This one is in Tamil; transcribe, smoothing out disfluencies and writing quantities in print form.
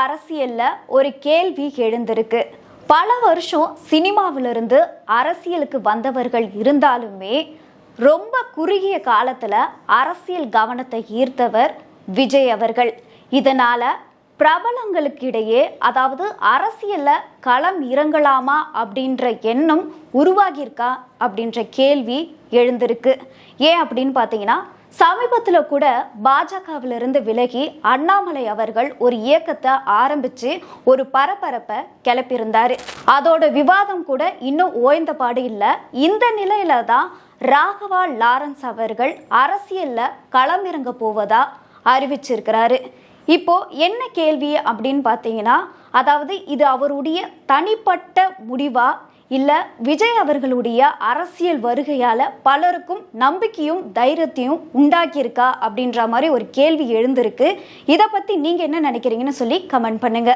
அரசியல்ல ஒரு கேள்வி எழுந்திருக்கு. பல வருஷம் சினிமாவிலிருந்து அரசியலுக்கு வந்தவர்கள் இருந்தாலுமே ரொம்ப குறுகிய காலத்துல அரசியல் கவனத்தை ஈர்த்தவர் விஜய் அவர்கள். இதனால பிரபலங்களுக்கு இடையே, அதாவது அரசியல்ல களம் இறங்கலாமா அப்படின்ற எண்ணம் உருவாகியிருக்கா அப்படின்ற கேள்வி எழுந்திருக்கு. ஏன் அப்படின்னு பார்த்தீங்கன்னா, சமீபத்தில் கூட பாஜகவிலிருந்து விலகி அண்ணாமலை அவர்கள் ஒரு இயக்கத்தை ஆரம்பிச்சு ஒரு பரபரப்பை கிளப்பியிருந்தாரு. அதோட விவாதம் கூட இன்னும் ஓய்ந்த பாடு இல்லை. இந்த நிலையில தான் ராகவா லாரன்ஸ் அவர்கள் அரசியல்ல களமிறங்க போவதா அறிவிச்சிருக்கிறாரு. இப்போ என்ன கேள்வி அப்படின்னு பார்த்தீங்கன்னா, அதாவது இது அவருடைய தனிப்பட்ட முடிவா இல்ல விஜய் அவர்களுடைய அரசியல் வருகையால பலருக்கும் நம்பிக்கையும் தைரியத்தையும் உண்டாக்கியிருக்கா அப்படின்ற மாதிரி ஒரு கேள்வி எழுந்திருக்கு. இதை பத்தி நீங்க என்ன நினைக்கிறீங்கன்னு சொல்லி கமெண்ட் பண்ணுங்க.